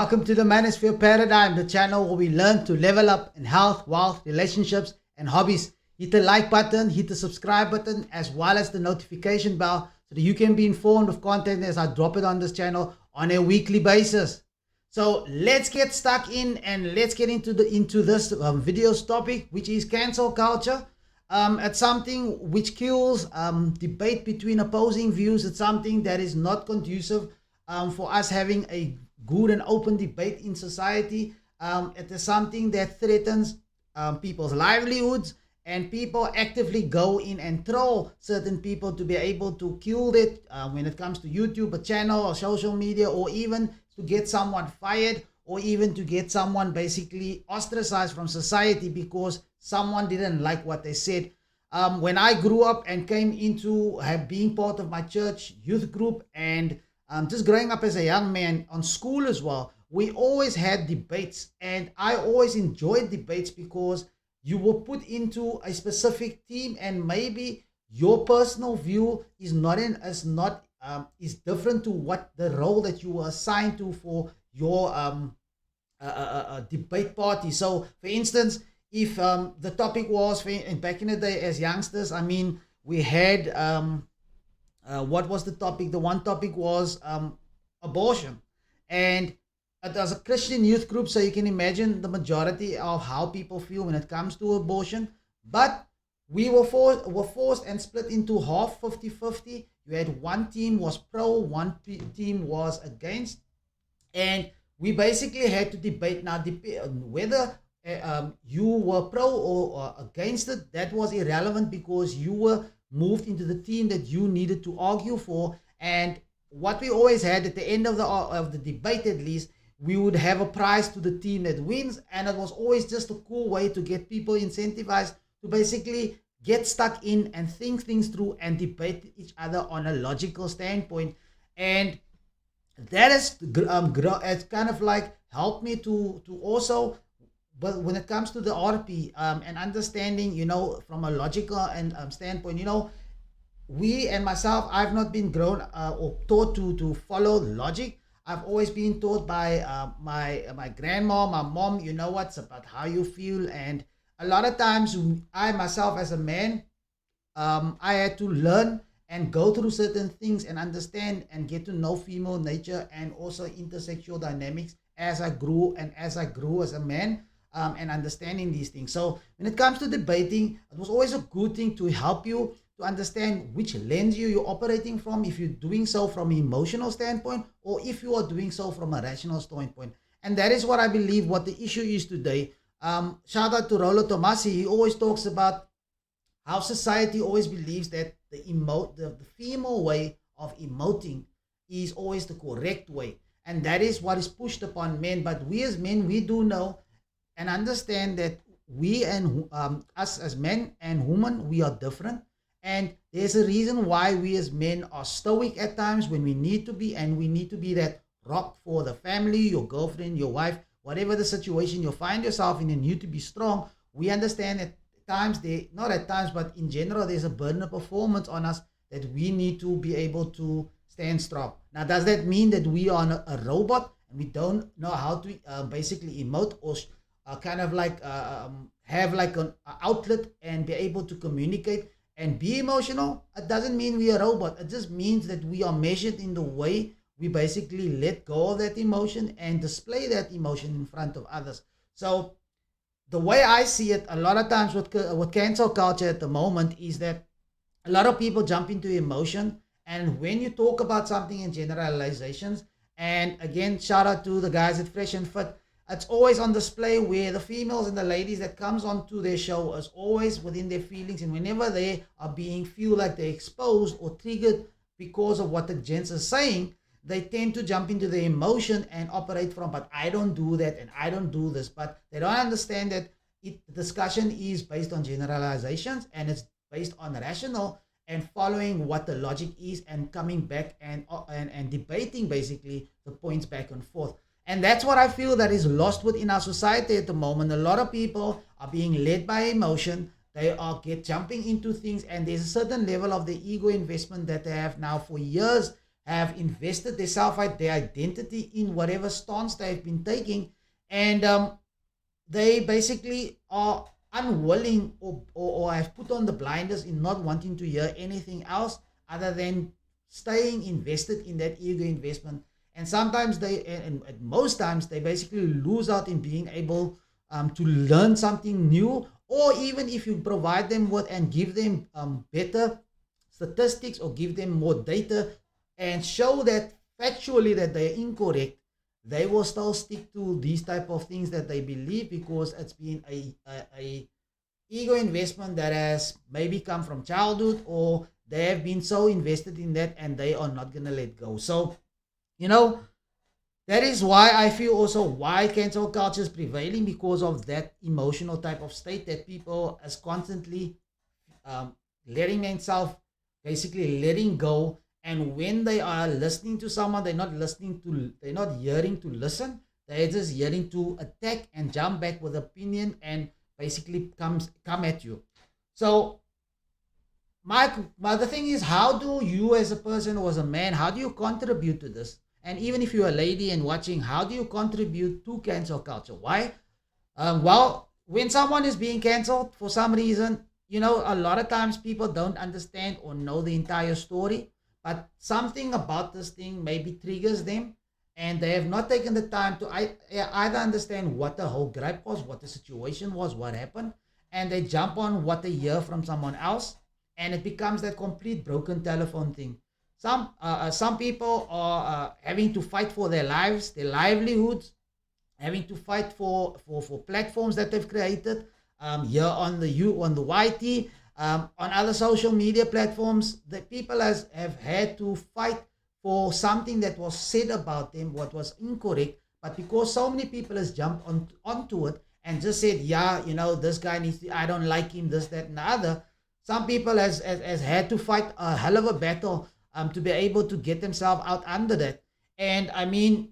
Welcome to the Manosphere Paradigm, the channel where we learn to level up in health, wealth, relationships, and hobbies. Hit the like button, hit the subscribe button, as well as the notification bell so that you can be informed of content as I drop it on this channel on a weekly basis. So let's get stuck in and let's get into this video's topic, which is cancel culture. It's something which kills debate between opposing views. It's something that is not conducive for us having a good and open debate in society. It is something that threatens people's livelihoods, and people actively go in and troll certain people to be able to kill it when it comes to YouTube, a channel, or social media, or even to get someone fired, or even to get someone basically ostracized from society because someone didn't like what they said. When I grew up and came into being part of my church youth group, and just growing up as a young man on school as well, we always had debates, and I always enjoyed debates because you were put into a specific team, and maybe your personal view is is different to what the role that you were assigned to for your debate party. So, for instance, if the topic was back in the day as youngsters, I mean, we had what was the topic? The one topic was abortion, and it was a Christian youth group, so you can imagine the majority of how people feel when it comes to abortion. But we were forced and split into half, 50-50. You had one team was pro, one team was against, and we basically had to debate now whether you were pro or against it. That was irrelevant because you were moved into the team that you needed to argue for. And what we always had at the end of the debate, at least, we would have a prize to the team that wins, and it was always just a cool way to get people incentivized to basically get stuck in and think things through and debate each other on a logical standpoint. And that is it's kind of like helped me to also, but when it comes to the RP and understanding, from a logical and standpoint, we and myself, I've not been grown or taught to follow logic. I've always been taught by my grandma, my mom, it's about how you feel. And a lot of times I myself as a man, I had to learn and go through certain things and understand and get to know female nature and also intersexual dynamics as I grew as a man. And understanding these things. So when it comes to debating, it was always a good thing to help you to understand which lens you're operating from, if you're doing so from an emotional standpoint or if you are doing so from a rational standpoint. And that is what I believe what the issue is today. Shout out to Rollo Tomasi. He always talks about how society always believes that the female way of emoting is always the correct way. And that is what is pushed upon men. But we as men, we do know and understand that we and us as men and women, we are different. And there's a reason why we as men are stoic at times when we need to be, and we need to be that rock for the family, your girlfriend, your wife, whatever the situation you find yourself in and you to be strong. We understand at times, not at times, but in general, there's a burden of performance on us that we need to be able to stand strong. Now, does that mean that we are a robot and we don't know how to basically emote or kind of like have like an outlet and be able to communicate and be emotional? It doesn't mean we are a robot. It just means that we are measured in the way we basically let go of that emotion and display that emotion in front of others. So the way I see it, a lot of times with cancel culture at the moment is that a lot of people jump into emotion, and when you talk about something in generalizations, and again, shout out to the guys at Fresh and Fit, it's always on display where the females and the ladies that comes onto their show is always within their feelings, and whenever they are feel like they're exposed or triggered because of what the gents are saying, they tend to jump into the emotion and operate from, but I don't do that and I don't do this. But they don't understand that the discussion is based on generalizations, and it's based on rational and following what the logic is and coming back and debating basically the points back and forth. And that's what I feel that is lost within our society at the moment. A lot of people are being led by emotion. They are jumping into things, and there's a certain level of the ego investment that they have now for years have invested their their identity in whatever stance they've been taking, and they basically are unwilling, or have put on the blinders in not wanting to hear anything else other than staying invested in that ego investment. And sometimes and most times, they basically lose out in being able to learn something new, or even if you provide them with and give them better statistics, or give them more data and show that factually that they're incorrect, they will still stick to these type of things that they believe, because it's been a ego investment that has maybe come from childhood, or they have been so invested in that and they are not going to let go. So, you know, that is why I feel also why cancel culture is prevailing, because of that emotional type of state that people is constantly letting themselves, basically letting go. And when they are listening to someone, they're not hearing to listen. They're just hearing to attack and jump back with opinion, and basically come at you. So my the thing is, how do you as a person or as a man, how do you contribute to this? And even if you're a lady and watching, how do you contribute to cancel culture? Why? Well, when someone is being canceled for some reason, a lot of times people don't understand or know the entire story, but something about this thing maybe triggers them, and they have not taken the time to either understand what the whole gripe was, what the situation was, what happened, and they jump on what they hear from someone else, and it becomes that complete broken telephone thing. Some people are having to fight for their lives, their livelihoods, having to fight for platforms that they've created, here on the YT, on other social media platforms. The people have had to fight for something that was said about them, what was incorrect, but because so many people has jumped onto it and just said, yeah, this guy needs to, I don't like him, this, that, and the other. Some people has had to fight a hell of a battle to be able to get themselves out under that. And I mean,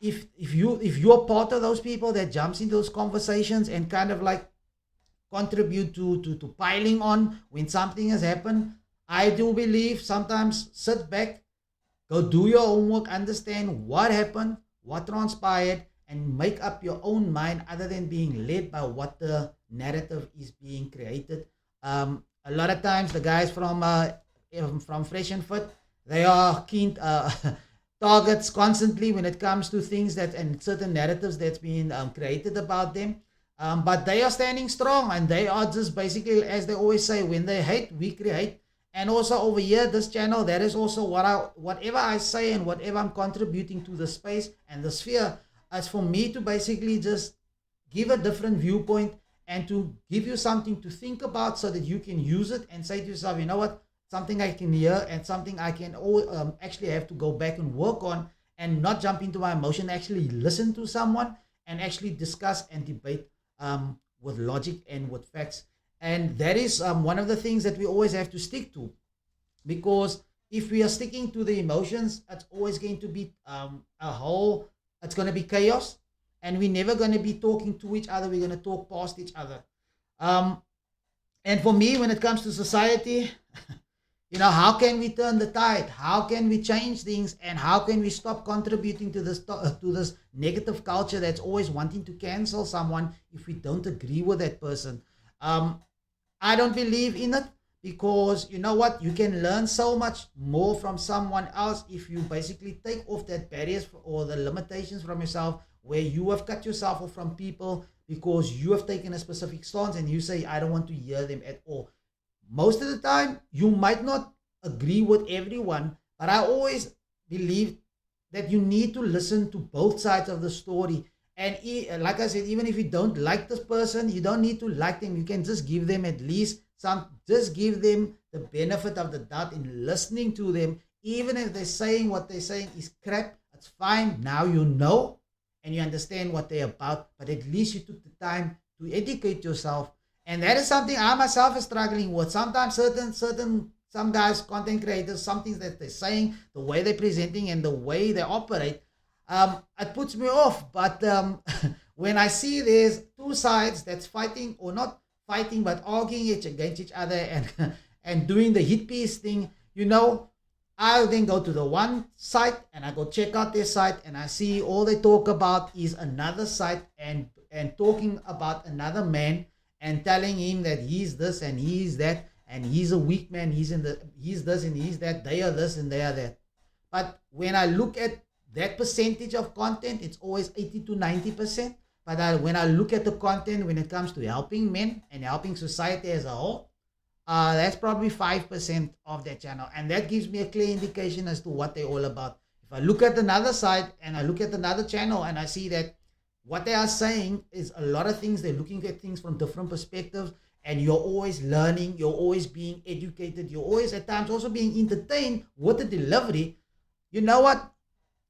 if you're part of those people that jumps into those conversations and kind of like contribute to piling on when something has happened, I do believe sometimes sit back, go do your homework, understand what happened, what transpired, and make up your own mind other than being led by what the narrative is being created. A lot of times the guys from Fresh and Fit, they are keen targets constantly when it comes to things that and certain narratives that's been created about them. But they are standing strong, and they are just basically, as they always say, when they hate, we create. And also over here, this channel, that is also whatever I say and whatever I'm contributing to the space and the sphere, as for me to basically just give a different viewpoint and to give you something to think about, so that you can use it and say to yourself, you know what, something I can hear and something I can actually have to go back and work on, and not jump into my emotion, actually listen to someone and actually discuss and debate with logic and with facts. And that is one of the things that we always have to stick to, because if we are sticking to the emotions, it's always going to be it's going to be chaos, and we're never going to be talking to each other. We're going to talk past each other. Um, and for me, when it comes to society, how can we turn the tide? How can we change things? And how can we stop contributing to this negative culture that's always wanting to cancel someone if we don't agree with that person? I don't believe in it, because you know what? You can learn so much more from someone else if you basically take off that barriers or the limitations from yourself, where you have cut yourself off from people because you have taken a specific stance and you say, I don't want to hear them at all. Most of the time, you might not agree with everyone, but I always believe that you need to listen to both sides of the story. And like I said, even if you don't like this person, you don't need to like them. You can just give them at least just give them the benefit of the doubt in listening to them. Even if they're saying what they're saying is crap, it's fine. Now you know and you understand what they're about, but at least you took the time to educate yourself. And that is something I myself is struggling with. Sometimes some guys, content creators, some things that they're saying, the way they're presenting and the way they operate, it puts me off. But when I see there's two sides that's fighting, or not fighting, but arguing against each other and and doing the hit piece thing, I'll then go to the one site and I go check out their site, and I see all they talk about is another site and talking about another man and telling him that he's this and he's that and he's a weak man, he's this and he's that, they are this and they are that. But when I look at that percentage of content, it's always 80 to 90%. But when I look at the content when it comes to helping men and helping society as a whole, that's probably 5% of that channel. And that gives me a clear indication as to what they're all about. If I look at another side and I look at another channel and I see that what they are saying is a lot of things, they're looking at things from different perspectives, and you're always learning, you're always being educated, you're always at times also being entertained with the delivery. You know what?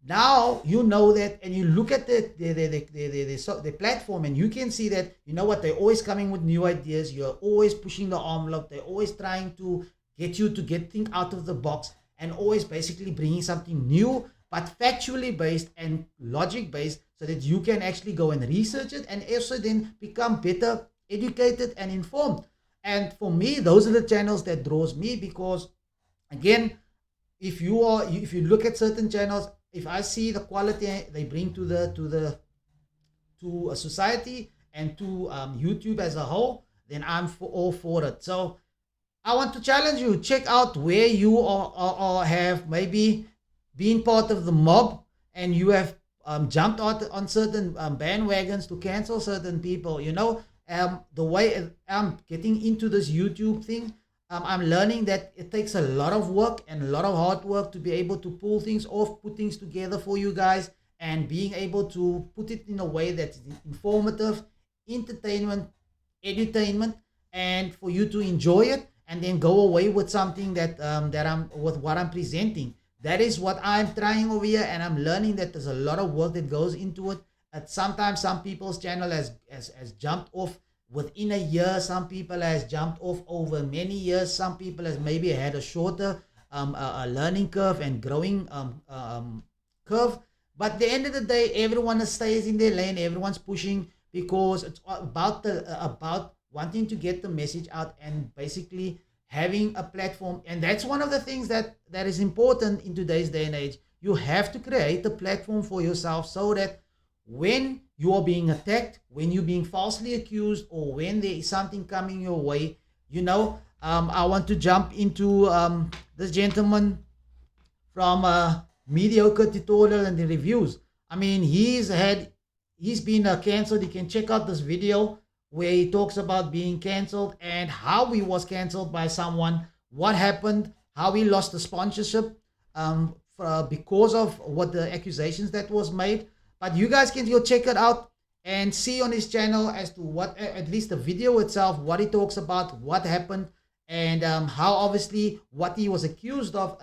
Now you know that, and you look at the platform, and you can see that, you know what, they're always coming with new ideas. You're always pushing the envelope. They're always trying to get you to get things out of the box, and always basically bringing something new but factually based and logic based, so that you can actually go and research it and also then become better educated and informed. And for me, those are the channels that draws me, because again, if you look at certain channels, if I see the quality they bring to a society and to YouTube as a whole, then I'm all for it. So I want to challenge you, check out where you are have maybe been part of the mob, and you have jumped out on certain bandwagons to cancel certain people. The way I'm getting into this YouTube thing, I'm learning that it takes a lot of work and a lot of hard work to be able to pull things off, put things together for you guys, and being able to put it in a way that's informative, entertainment, edutainment, and for you to enjoy it and then go away with something that I'm with what I'm presenting. That is what I'm trying over here, and I'm learning that there's a lot of work that goes into it. Sometimes some people's channel has jumped off within a year. Some people has jumped off over many years. Some people has maybe had a shorter a learning curve and growing curve. But at the end of the day, everyone stays in their lane. Everyone's pushing, because it's about about wanting to get the message out and basically having a platform. And that's one of the things that is important in today's day and age. You have to create a platform for yourself, so that when you are being attacked, when you're being falsely accused, or when there is something coming your way, I want to jump into this gentleman from Mediocre Tutorial and the Reviews. I mean, he's been cancelled. You can check out this video where he talks about being cancelled and how he was cancelled by someone, what happened, how he lost the sponsorship because of what the accusations that was made. But you guys can go check it out and see on his channel as to what, at least the video itself, what he talks about, what happened, and how obviously what he was accused of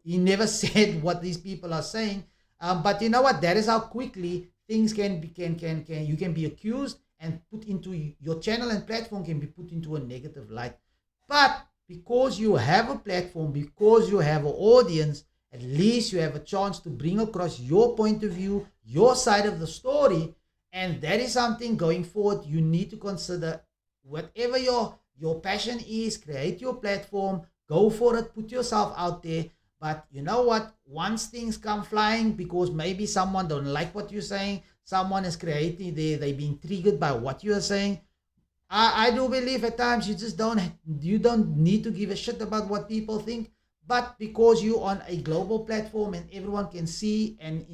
he never said what these people are saying. But you know what? That is how quickly things can you can be accused and put into your channel, and platform can be put into a negative light. But because you have a platform, because you have an audience, at least you have a chance to bring across your point of view, your side of the story. And that is something going forward you need to consider. Whatever your passion is, create your platform, go for it, put yourself out there. But you know what? Once things come flying, because maybe someone don't like what you're saying, someone is creating, they've been triggered by what you are saying. I do believe at times you don't need to give a shit about what people think. But because you're on a global platform and everyone can see and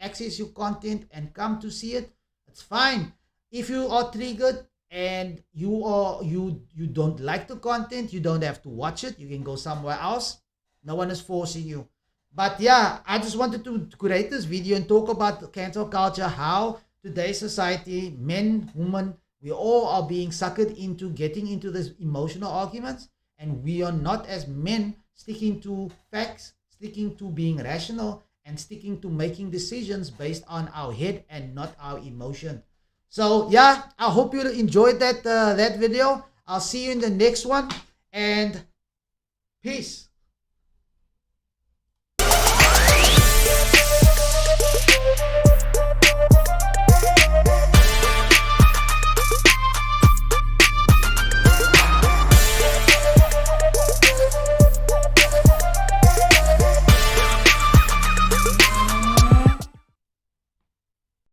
access your content and come to see it, it's fine. If you are triggered and you don't like the content, you don't have to watch it. You can go somewhere else. No one is forcing you. But yeah, I just wanted to create this video and talk about cancel culture, how today's society, men, women, we all are being suckered into getting into this emotional arguments, and we are not, as men, sticking to facts, sticking to being rational, and sticking to making decisions based on our head and not our emotion. So yeah, I hope you enjoyed that video. I'll see you in the next one, and peace.